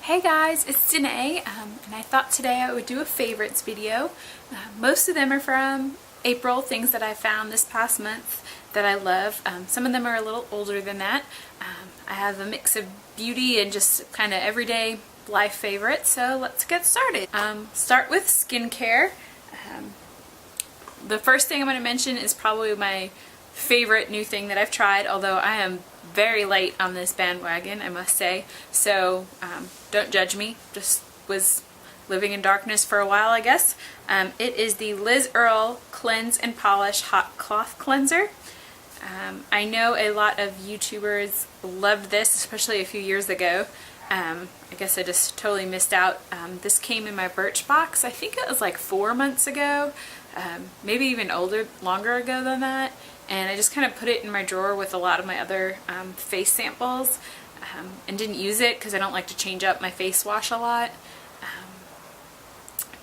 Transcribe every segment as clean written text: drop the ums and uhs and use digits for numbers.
Hey guys, it's Danae, and I thought today I would do a favorites video. Most of them are from April, things that I found this past month that I love. Some of them are a little older than that. I have a mix of beauty and just kind of everyday life favorites, so let's get started. Start with skincare. The first thing I'm going to mention is probably my favorite new thing that I've tried, although I am very late on this bandwagon, I must say, so don't judge me. Just was living in darkness for a while, I guess. It is the Liz Earle Cleanse and Polish Hot Cloth Cleanser. I know a lot of YouTubers loved this, especially a few years ago. I guess I just totally missed out. This came in my Birchbox, I think it was like 4 months ago, maybe even longer ago than that. And I just kind of put it in my drawer with a lot of my other face samples and didn't use it because I don't like to change up my face wash a lot.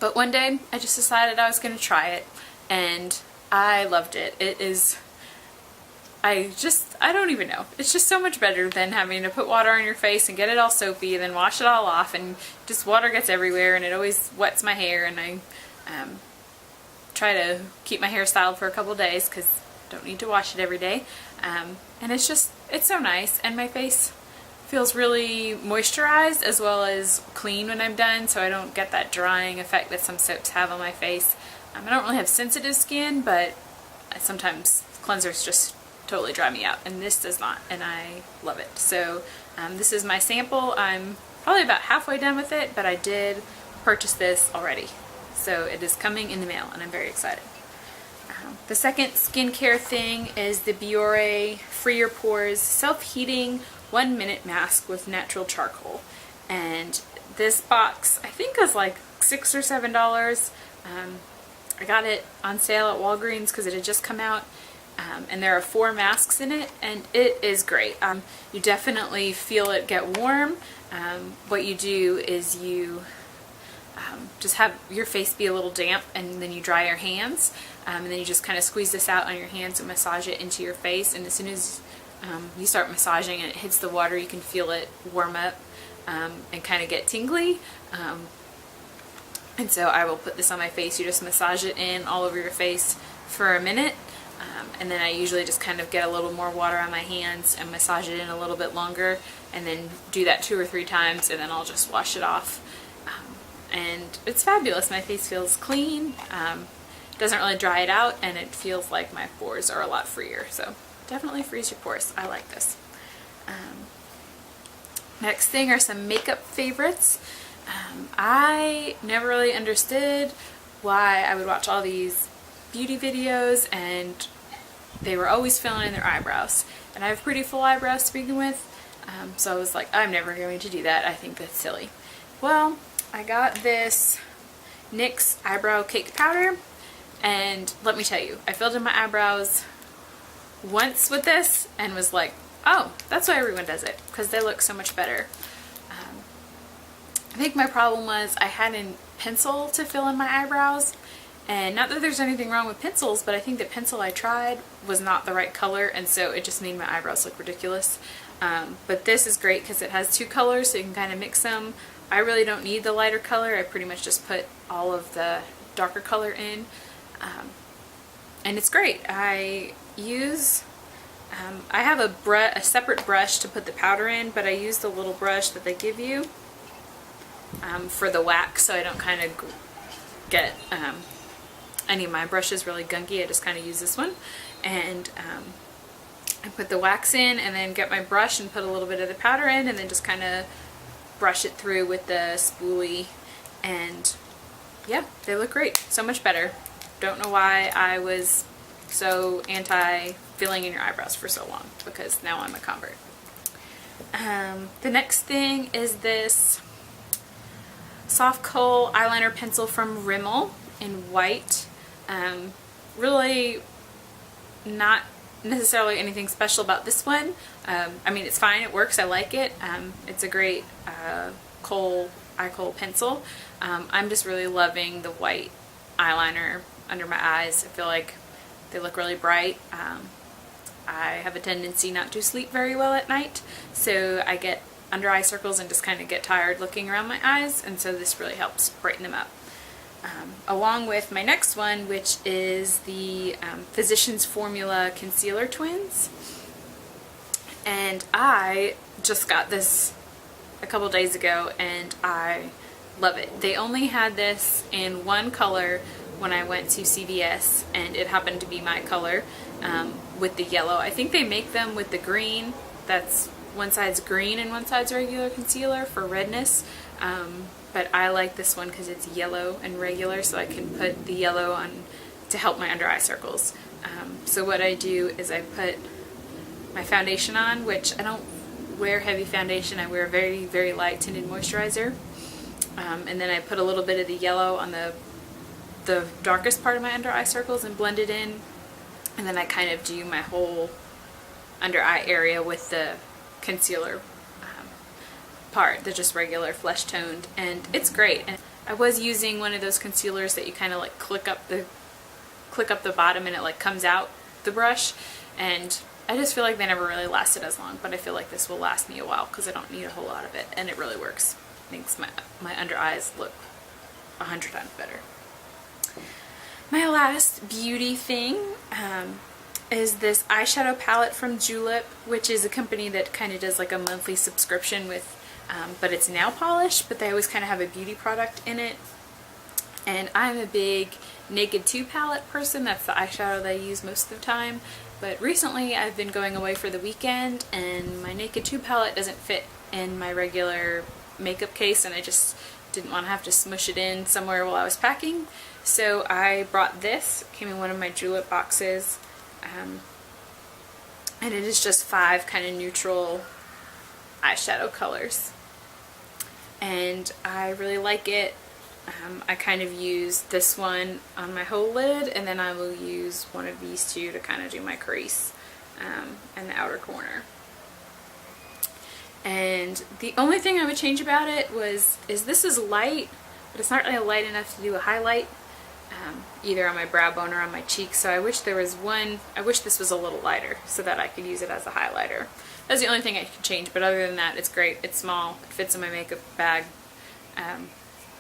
But one day I just decided I was going to try it and I loved it. It is, I don't even know. It's just so much better than having to put water on your face and get it all soapy and then wash it all off, and just water gets everywhere and it always wets my hair, and I try to keep my hair styled for a couple days because don't need to wash it every day. And it's so nice, and my face feels really moisturized as well as clean when I'm done, so I don't get that drying effect that some soaps have on my face. I don't really have sensitive skin, but sometimes cleansers just totally dry me out, and this does not, and I love it. So this is my sample. I'm probably about halfway done with it, but I did purchase this already. So it is coming in the mail, and I'm very excited. The second skincare thing is the Biore Free Your Pores Self-Heating 1-Minute Mask with Natural Charcoal. And this box, I think, was like $6 or $7. I got it on sale at Walgreens because it had just come out. And there are 4 masks in it, and it is great. You definitely feel it get warm. What you do is you just have your face be a little damp, and then you dry your hands, and then you just kind of squeeze this out on your hands and massage it into your face, and as soon as you start massaging and it hits the water, you can feel it warm up and kind of get tingly. And so I will put this on my face. You just massage it in all over your face for a minute, and then I usually just kind of get a little more water on my hands and massage it in a little bit longer, and then do that 2 or 3 times, and then I'll just wash it off. And it's fabulous. My face feels clean, doesn't really dry it out, and it feels like my pores are a lot freer. So definitely frees your pores. I like this. Next thing are some makeup favorites. I never really understood why I would watch all these beauty videos and they were always filling in their eyebrows. And I have pretty full eyebrows to begin with, so I was like, I'm never going to do that. I think that's silly. Well, I got this NYX eyebrow cake powder, and let me tell you, I filled in my eyebrows once with this and was like, oh, that's why everyone does it, because they look so much better. I think my problem was I had a pencil to fill in my eyebrows, and not that there's anything wrong with pencils, but I think the pencil I tried was not the right color, and so it just made my eyebrows look ridiculous. But this is great because it has 2 colors, so you can kind of mix them. I really don't need the lighter color. I pretty much just put all of the darker color in, and it's great. I have a separate brush to put the powder in, but I use the little brush that they give you for the wax, so I don't kind of get any of my brushes really gunky. I just kind of use this one, and I put the wax in and then get my brush and put a little bit of the powder in, and then just kind of brush it through with the spoolie, and yeah, they look great. So much better. Don't know why I was so anti filling in your eyebrows for so long, because now I'm a convert. The next thing is this soft kohl eyeliner pencil from Rimmel in white. Really not necessarily anything special about this one. I mean, it's fine, it works, I like it. It's a great kohl pencil. I'm just really loving the white eyeliner under my eyes. I feel like they look really bright. I have a tendency not to sleep very well at night, so I get under eye circles and just kind of get tired looking around my eyes, and so this really helps brighten them up. Along with my next one, which is the Physicians Formula Concealer Twins. And I just got this a couple days ago and I love it. They only had this in one color when I went to CVS, and it happened to be my color with the yellow. I think they make them with the green. That's one side's green and one side's regular concealer for redness. But I like this one because it's yellow and regular, so I can put the yellow on to help my under eye circles. So what I do is I put my foundation on, which I don't wear heavy foundation. I wear a very, very light tinted moisturizer. And then I put a little bit of the yellow on the darkest part of my under eye circles and blend it in. And then I kind of do my whole under eye area with the concealer part, the just regular flesh toned, and it's great. And I was using one of those concealers that you kind of like click up the bottom and it like comes out the brush, and I just feel like they never really lasted as long, but I feel like this will last me a while because I don't need a whole lot of it, and it really works. Makes my under eyes look 100 times better. My last beauty thing is this eyeshadow palette from Julep, which is a company that kind of does like a monthly subscription with but it's nail polish, but they always kind of have a beauty product in it. And I'm a big Naked 2 palette person. That's the eyeshadow that I use most of the time. But recently I've been going away for the weekend and my Naked 2 palette doesn't fit in my regular makeup case, and I just didn't want to have to smush it in somewhere while I was packing. So I brought this. It came in one of my Julep boxes. And it is just 5 kind of neutral eyeshadow colors. And I really like it. I kind of use this one on my whole lid, and then I will use one of these two to kind of do my crease and the outer corner. And the only thing I would change about it is this is light, but it's not really light enough to do a highlight, either on my brow bone or on my cheeks. So I wish there was one, I wish this was a little lighter so that I could use it as a highlighter. That's the only thing I could change, but other than that, it's great. It's small, it fits in my makeup bag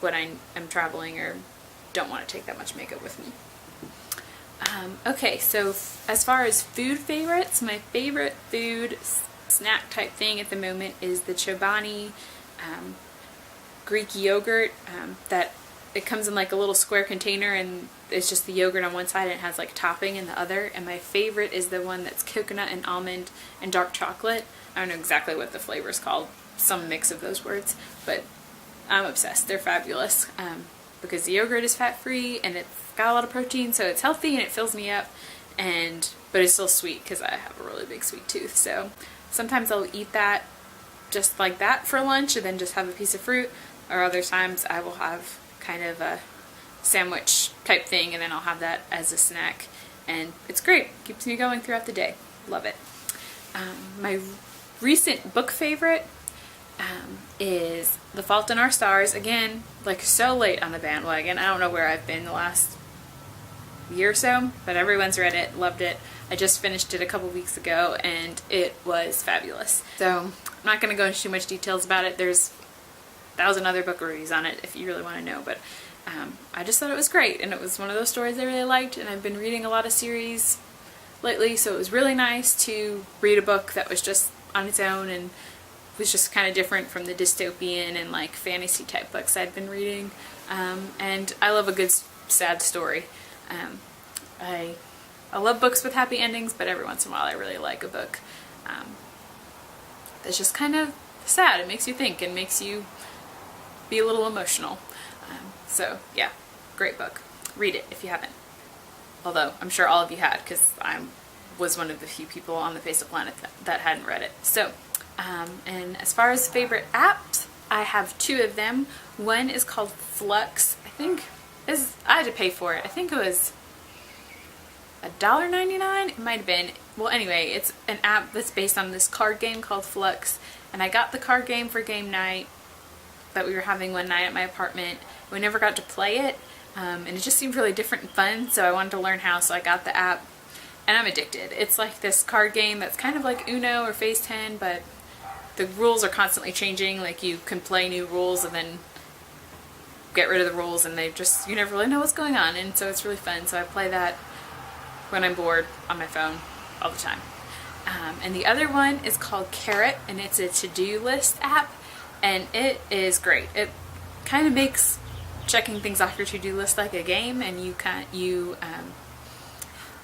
when I am traveling or don't want to take that much makeup with me. Okay, so as far as food favorites, my favorite food snack type thing at the moment is the Chobani Greek yogurt. That it comes in like a little square container, and it's just the yogurt on one side and it has like topping in the other. And my favorite is the one that's coconut and almond and dark chocolate. I don't know exactly what the flavor is called, some mix of those words, but I'm obsessed. They're fabulous because the yogurt is fat-free and it's got a lot of protein, so it's healthy and it fills me up, but it's still sweet because I have a really big sweet tooth. So sometimes I'll eat that just like that for lunch and then just have a piece of fruit, or other times I will have kind of a sandwich type thing and then I'll have that as a snack, and it's great. Keeps me going throughout the day. Love it. My recent book favorite is The Fault in Our Stars. Again, like so late on the bandwagon. I don't know where I've been the last year or so, but everyone's read it, loved it. I just finished it a couple weeks ago and it was fabulous. So I'm not going to go into too much details about it. There's 1,000 other book reviews on it if you really want to know, but I just thought it was great, and it was one of those stories I really liked, and I've been reading a lot of series lately, so it was really nice to read a book that was just on its own and was just kind of different from the dystopian and like fantasy type books I'd been reading. And I love a good sad story. I love books with happy endings, but every once in a while I really like a book that's just kind of sad. It makes you think and makes you be a little emotional. So yeah, great book. Read it if you haven't. Although I'm sure all of you had, because I was one of the few people on the face of the planet that hadn't read it. So, and as far as favorite apps, I have 2 of them. One is called Flux. I had to pay for it. I think it was $1.99. It might have been. Well, anyway, it's an app that's based on this card game called Flux, and I got the card game for game night that we were having one night at my apartment. We never got to play it, and it just seemed really different and fun, so I wanted to learn how, so I got the app, and I'm addicted. It's like this card game that's kind of like Uno or Phase 10, but the rules are constantly changing. Like you can play new rules and then get rid of the rules, and they just, you never really know what's going on, and so it's really fun. So I play that when I'm bored on my phone all the time. And the other one is called Carrot, and it's a to-do list app, and it is great. It kind of makes checking things off your to-do list like a game, and you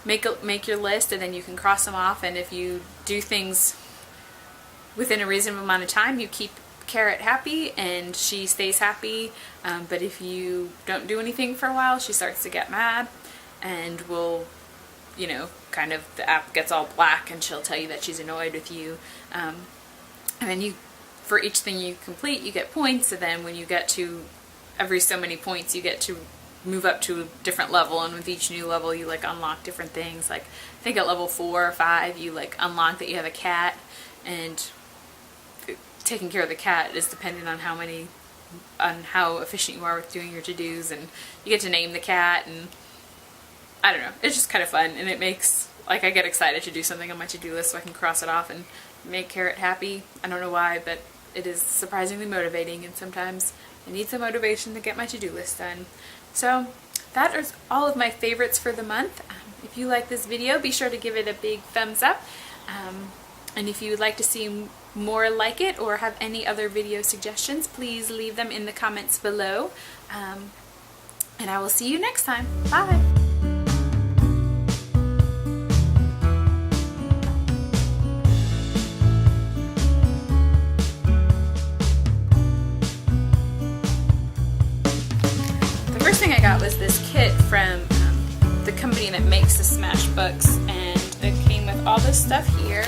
make your list, and then you can cross them off, and if you do things within a reasonable amount of time, you keep Carrot happy and she stays happy, but if you don't do anything for a while, she starts to get mad and will, you know, kind of, the app gets all black and she'll tell you that she's annoyed with you, and then you, for each thing you complete, you get points, and then when you get to every so many points, you get to move up to a different level, and with each new level you like unlock different things. Like I think at level 4 or 5 you like unlock that you have a cat, and taking care of the cat is dependent on how efficient you are with doing your to-dos, and you get to name the cat, and I don't know, it's just kind of fun, and it makes, like, I get excited to do something on my to-do list so I can cross it off and make Carrot happy. I don't know why, but it is surprisingly motivating, and sometimes I need some motivation to get my to-do list done. So that is all of my favorites for the month. If you like this video, be sure to give it a big thumbs up. And if you would like to see more like it or have any other video suggestions, please leave them in the comments below. And I will see you next time. Bye! The first thing I got was this kit from the company that makes the Smash books, and it came with all this stuff here.